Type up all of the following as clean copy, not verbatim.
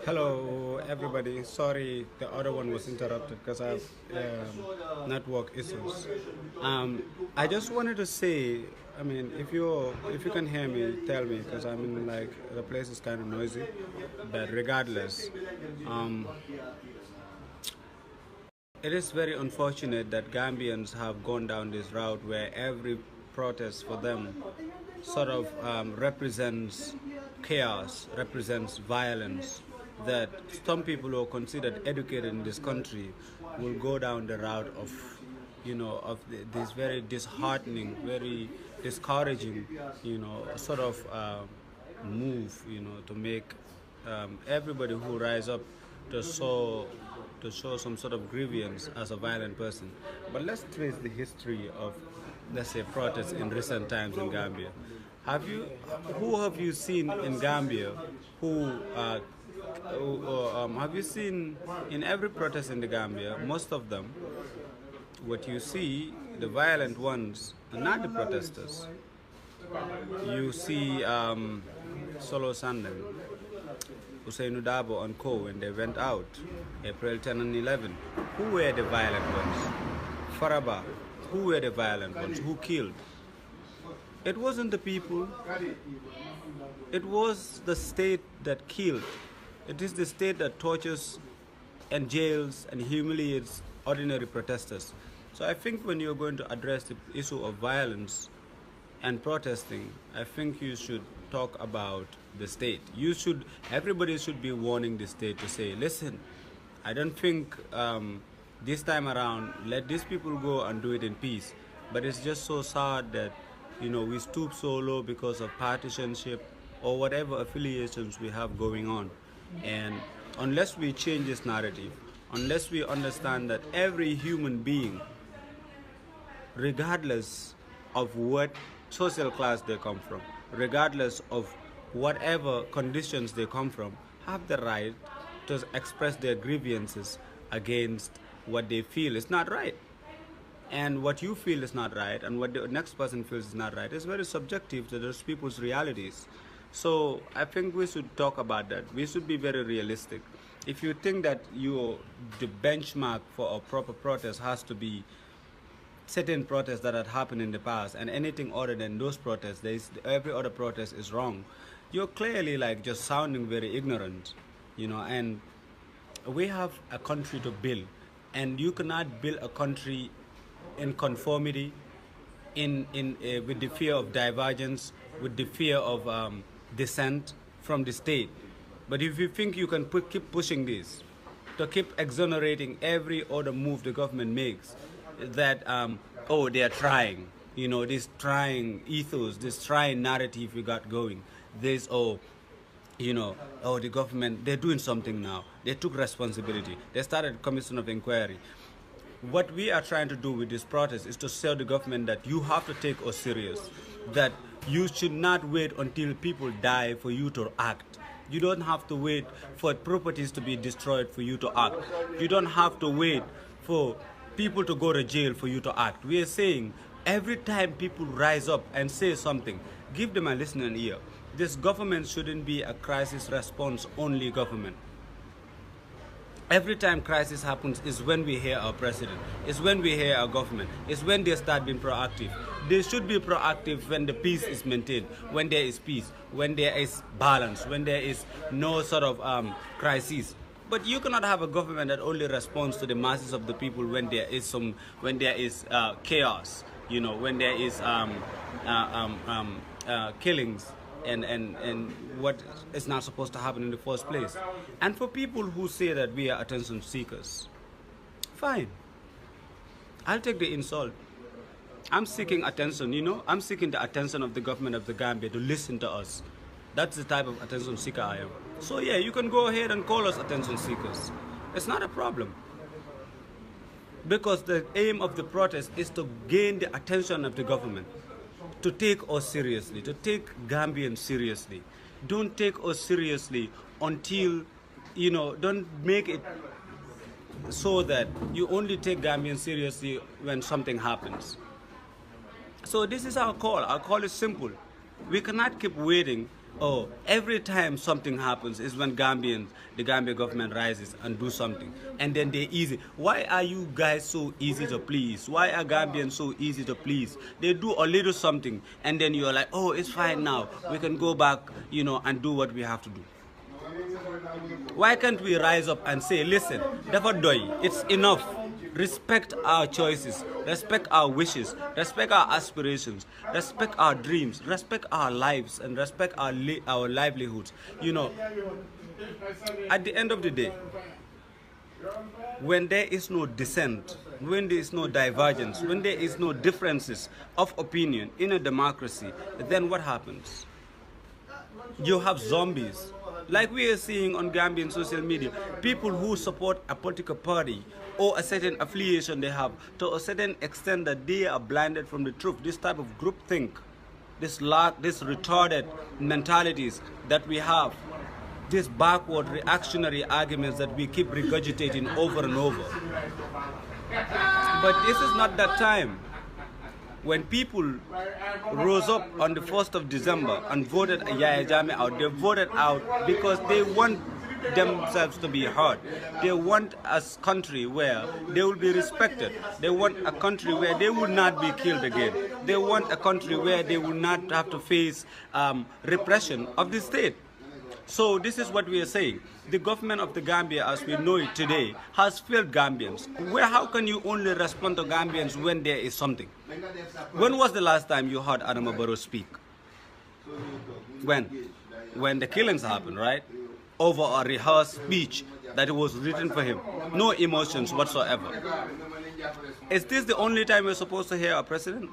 Hello, everybody. Sorry, the other one was interrupted because I have network issues. I just wanted to say, I mean, if you can hear me, tell me because I mean, like the place is kind of noisy. But regardless, um, it is very unfortunate that Gambians have gone down this route where every protest for them sort of represents chaos, represents violence. That some people who are considered educated in this country will go down the route of, this very disheartening, very discouraging, sort of move, to make everybody who rise up to show some sort of grievance as a violent person. But let's trace the history of, let's say, protests in recent times in Gambia. Who have you seen in Gambia who, have you seen in every protest in the Gambia, most of them, what you see, the violent ones are not the protesters. You see Solo Sandem, Usainu Dabo and Co. when they went out, April 10 and 11. Who were the violent ones? Faraba, who were the violent ones? Who killed? It wasn't the people. It was the state that killed. It is the state that tortures and jails and humiliates ordinary protesters. So I think when you're going to address the issue of violence and protesting, I think you should talk about the state. Everybody should be warning the state to say, listen, I don't think this time around, let these people go and do it in peace. But it's just so sad that, we stoop so low because of partisanship or whatever affiliations we have going on. And unless we change this narrative, unless we understand that every human being, regardless of what social class they come from, regardless of whatever conditions they come from, have the right to express their grievances against what they feel is not right. And what you feel is not right and what the next person feels is not right is very subjective to those people's realities. So I think we should talk about that. We should be very realistic. If you think that the benchmark for a proper protest has to be certain protests that had happened in the past, and anything other than those protests, every other protest is wrong, you're clearly like just sounding very ignorant, and we have a country to build, and you cannot build a country in conformity, with the fear of divergence, with the fear of dissent from the state. But if you think you can keep pushing this, to keep exonerating every other move the government makes, that they are trying, this trying ethos, this trying narrative we got going, this the government, they're doing something now, they took responsibility, they started a commission of inquiry. What we are trying to do with this protest is to tell the government that you have to take us serious, that you should not wait until people die for you to act. You don't have to wait for properties to be destroyed for you to act. You don't have to wait for people to go to jail for you to act. We are saying every time people rise up and say something, give them a listening ear. This government shouldn't be a crisis response only government. Every time crisis happens is when we hear our president, is when we hear our government, is when they start being proactive. They should be proactive when the peace is maintained, when there is peace, when there is balance, when there is no sort of crisis. But you cannot have a government that only responds to the masses of the people when there is chaos, when there is killings and what is not supposed to happen in the first place. And for people who say that we are attention seekers, fine. I'll take the insult. I'm seeking attention, I'm seeking the attention of the government of the Gambia to listen to us. That's the type of attention seeker I am. So yeah, you can go ahead and call us attention seekers. It's not a problem. Because the aim of the protest is to gain the attention of the government, to take us seriously, to take Gambians seriously. Don't take us seriously until, don't make it so that you only take Gambians seriously when something happens. So this is our call. Our call is simple. We cannot keep waiting Oh, every time something happens is when the Gambia government rises and do something, and then they're easy. Why are you guys so easy to please? Why are Gambians so easy to please? They do a little something, and then you're like, oh, it's fine now. We can go back, and do what we have to do. Why can't we rise up and say, listen, Dafadoy, it's enough. Respect our choices, respect our wishes, respect our aspirations, respect our dreams, respect our lives, and respect our livelihoods. At the end of the day, when there is no dissent, when there is no divergence, when there is no differences of opinion in a democracy, then what happens? You have zombies. Like we are seeing on Gambian social media, people who support a political party or a certain affiliation they have to a certain extent that they are blinded from the truth. This type of groupthink, this retarded mentalities that we have, these backward reactionary arguments that we keep regurgitating over and over. But this is not that time. When people rose up on the 1st of December and voted Yahya Jammeh out, they voted out because they want themselves to be heard. They want a country where they will be respected. They want a country where they will not be killed again. They want a country where they will not have to face repression of the state. So this is what we are saying. The government of the Gambia, as we know it today, has failed Gambians. How can you only respond to Gambians when there is something? When was the last time you heard Adama Barrow speak? When? When the killings happened, right? Over a rehearsed speech that was written for him. No emotions whatsoever. Is this the only time we're supposed to hear a president?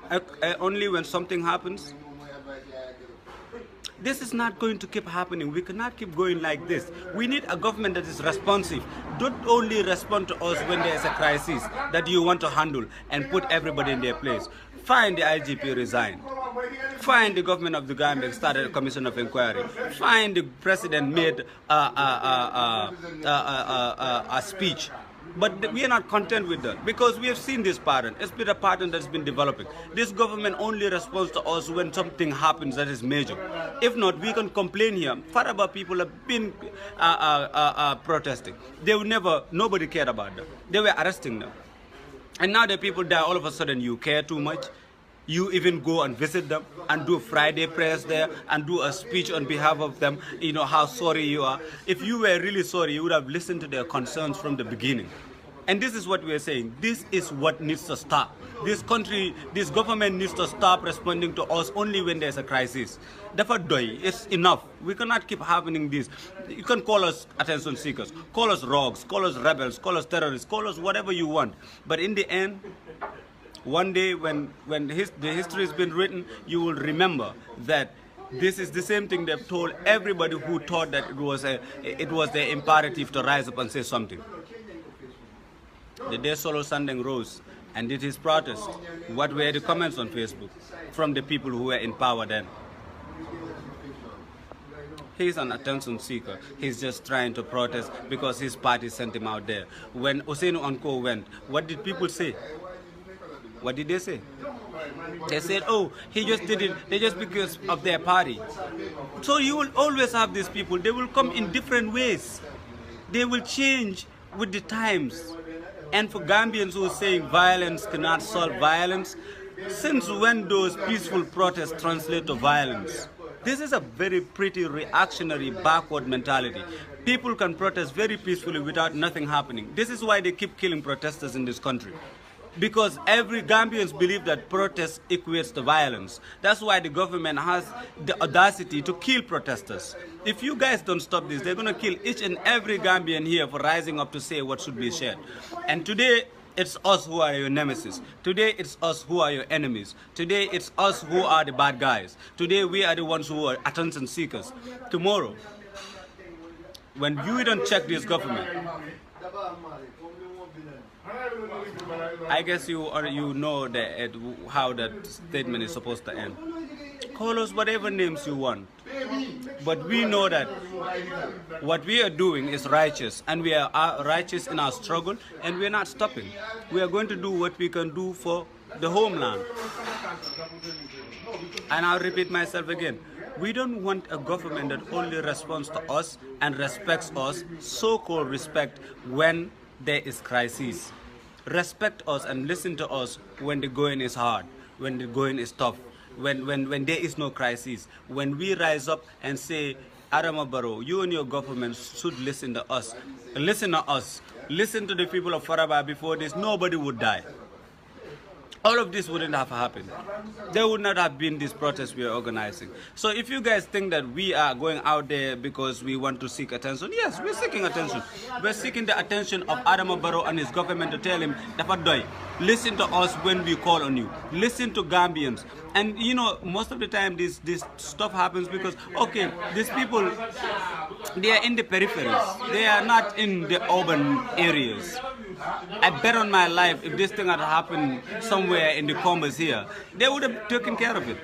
Only when something happens? This is not going to keep happening. We cannot keep going like this. We need a government that is responsive. Don't only respond to us when there is a crisis that you want to handle and put everybody in their place. Fine, the IGP resigned. Fine, the government of the Gambia started a commission of inquiry. Fine, the president made a speech. But we are not content with that because we have seen this pattern. It's been a pattern that's been developing. This government only responds to us when something happens that is major. If not, we can complain here. Faraba people have been protesting. Nobody cared about them. They were arresting them. And now the people die, all of a sudden you care too much. You even go and visit them and do Friday prayers there and do a speech on behalf of them, how sorry you are. If you were really sorry, you would have listened to their concerns from the beginning. And this is what we are saying. This is what needs to stop. This government needs to stop responding to us only when there's a crisis. Dafadoy, it's enough. We cannot keep having this. You can call us attention seekers, call us rogues, call us rebels, call us terrorists, call us whatever you want. But in the end, one day when the history has been written, you will remember that this is the same thing they've told everybody who thought that it was their imperative to rise up and say something. The day Solo Sandeng rose and did his protest, what were the comments on Facebook from the people who were in power then? He's an attention seeker. He's just trying to protest because his party sent him out there. When Osenu Anko went, what did people say? What did they say? They said, oh, he just did it, they just because of their party. So you will always have these people. They will come in different ways. They will change with the times. And for Gambians who are saying violence cannot solve violence, since when those peaceful protests translate to violence? This is a very pretty reactionary backward mentality. People can protest very peacefully without nothing happening. This is why they keep killing protesters in this country. Because every Gambians believe that protest equates to violence. That's why the government has the audacity to kill protesters. If you guys don't stop this, they're going to kill each and every Gambian here for rising up to say what should be said. And today, it's us who are your nemesis. Today, it's us who are your enemies. Today, it's us who are the bad guys. Today, we are the ones who are attention seekers. Tomorrow, when you don't check this government, I guess you know how that statement is supposed to end. Call us whatever names you want. But we know that what we are doing is righteous, and we are righteous in our struggle, and we are not stopping. We are going to do what we can do for the homeland. And I'll repeat myself again. We don't want a government that only responds to us and respects us, so-called respect, when there is crisis. Respect us and listen to us when the going is hard, when the going is tough, when there is no crisis. When we rise up and say, Adama Barrow, you and your government should listen to us. Listen to us. Listen to the people of Faraba. Before this, nobody would die. All of this wouldn't have happened. There would not have been this protest we are organizing. So if you guys think that we are going out there because we want to seek attention, yes, we're seeking attention. We're seeking the attention of Adama Barrow and his government to tell him, Dafadoy, listen to us when we call on you. Listen to Gambians. And you know, most of the time this stuff happens because, okay, these people, they are in the peripheries. They are not in the urban areas. I bet on my life if this thing had happened somewhere in the Combos here, they would have taken care of it.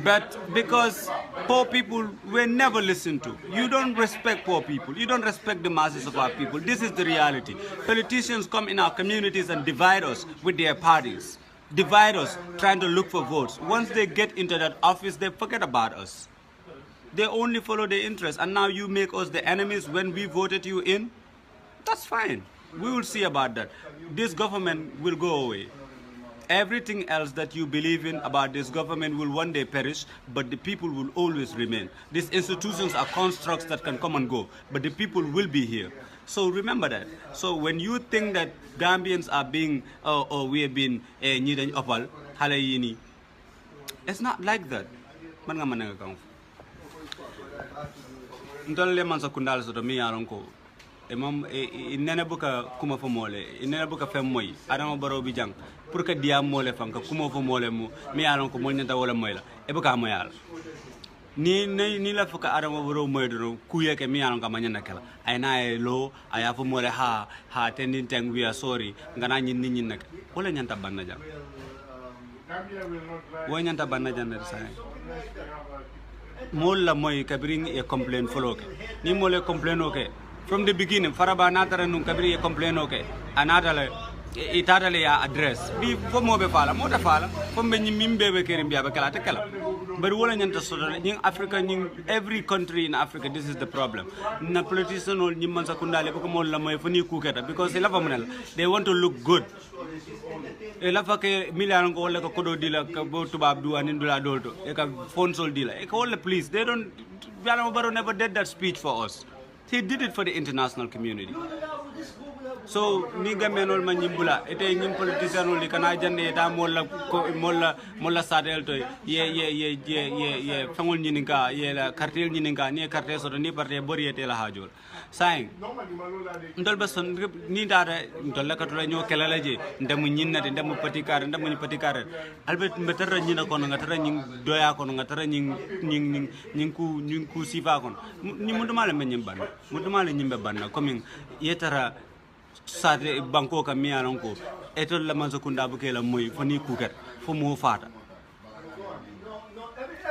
But because poor people were never listened to. You don't respect poor people. You don't respect the masses of our people. This is the reality. Politicians come in our communities and divide us with their parties. Divide us trying to look for votes. Once they get into that office, they forget about us. They only follow their interests. And now you make us the enemies when we voted you in? That's fine. We will see about that. This government will go away. Everything else that you believe in about this government will one day perish, but the people will always remain. These institutions are constructs that can come and go, but the people will be here. So remember that. So when you think that Gambians are being, we have been opal, halayini, it's not like that. Imam inena buka kuma fo mole inena buka fem moy Adama Barrow bi jang pour que dia mole fanka kuma fo mole mu mi alon ko mo nyanta wala moy la e buka moyal ni la fuka Adama Barrow moy do kuye ke mi alon ka manyana kala ay na e lo aya fo mole ha tenin teng we are sorry ngana nyin nit nak wala nyanta banna jang wo nyanta banna jang na say molla moy kabring e complain foloke ni mole complain okay. From the beginning, Faraba natara nung kabiri complain okay. Anatale itatale ya address. Bi fo mo be fala, mo ta fala. Fo be nyi mimbe be kerim biya be kala te kala. But wala nyanta so nying Africa nying every country in Africa this is the problem. Na politician ol nyim man sakundale ko mo la moy fo ni kuketa because they want to look good. E la fa ke million ko wala ko kodo dila ka bo tubab du anin dula dolto. E ka phone sol dila. E ka wala please they don't Adama Barrow never did that speech for us. He did it for the international community. So, ni Gambian man nyimbula, ete nyim politician ol kana jande eta molla sadel to ye fangol nyininka ye la cartel nyininka ni cartel so ni parte boriete la hajol. Saying ndol beson ni dara ndol la katula nyo kelalaje ndamu nyinnate ndamu patikare ndamu patikare albert mbetara nyina kono ngatara nying doya kono ngatara nying ku sifa kono ni mudumale men nyimban mudumale nyimbe banna coming yetara sade banko ka miyanon ko etol la manzo kunda buke la moy foni kuket fo mo fata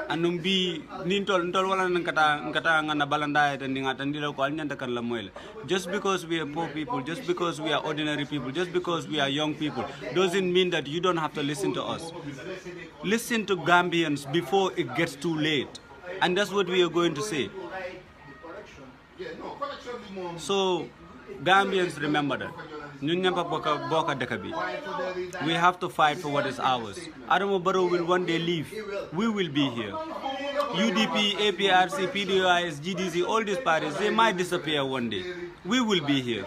anum bi nin tol wala nan kata ngana balanda eta ninga tandila ko alnyanta kan la moyle just because we are poor people, just because we are ordinary people, just because we are young people doesn't mean that you don't have to listen to us. Listen to Gambians before it gets too late, and that's what we are going to say. So Gambians, remember that. We have to fight for what is ours. Adama Barrow will one day leave. We will be here. UDP, APRC, PDOIS, GDC, all these parties, they might disappear one day. We will be here.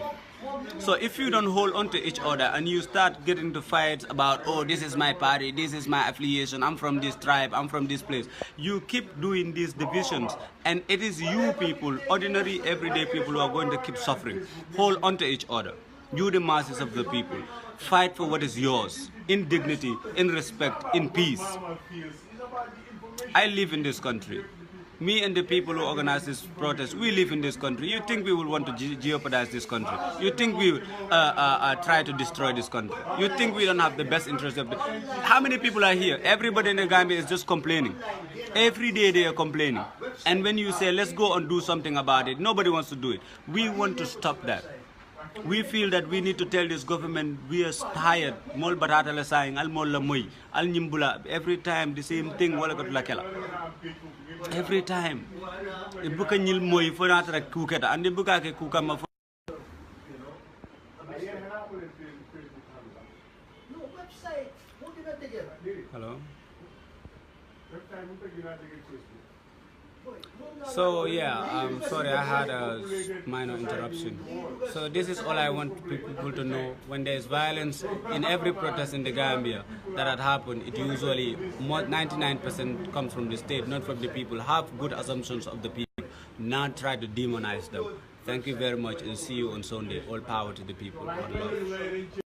So if you don't hold on to each other and you start getting into fights about, oh, this is my party, this is my affiliation, I'm from this tribe, I'm from this place, you keep doing these divisions, and it is you people, ordinary, everyday people, who are going to keep suffering. Hold on to each other. You, the masses of the people, fight for what is yours, in dignity, in respect, in peace. I live in this country. Me and the people who organize this protest, we live in this country. You think we will want to jeopardize this country? You think we try to destroy this country? You think we don't have the best interest of the... How many people are here? Everybody in the Gambia is just complaining. Every day they are complaining. And when you say, let's go and do something about it, nobody wants to do it. We want to stop that. We feel that we need to tell this government we are tired. Mol batata la saying al mol la moy al nyimbula every time the same thing wala ko la kela. Every time. Ibuka nyil moy fo natara kuketa andi buka ke kukama. Hello. So yeah, sorry I had a minor interruption. So this is all I want people to know. When there is violence in every protest in the Gambia that had happened, it usually 99% comes from the state, not from the people. Have good assumptions of the people, not try to demonize them. Thank you very much and see you on Sunday. All power to the people. God love.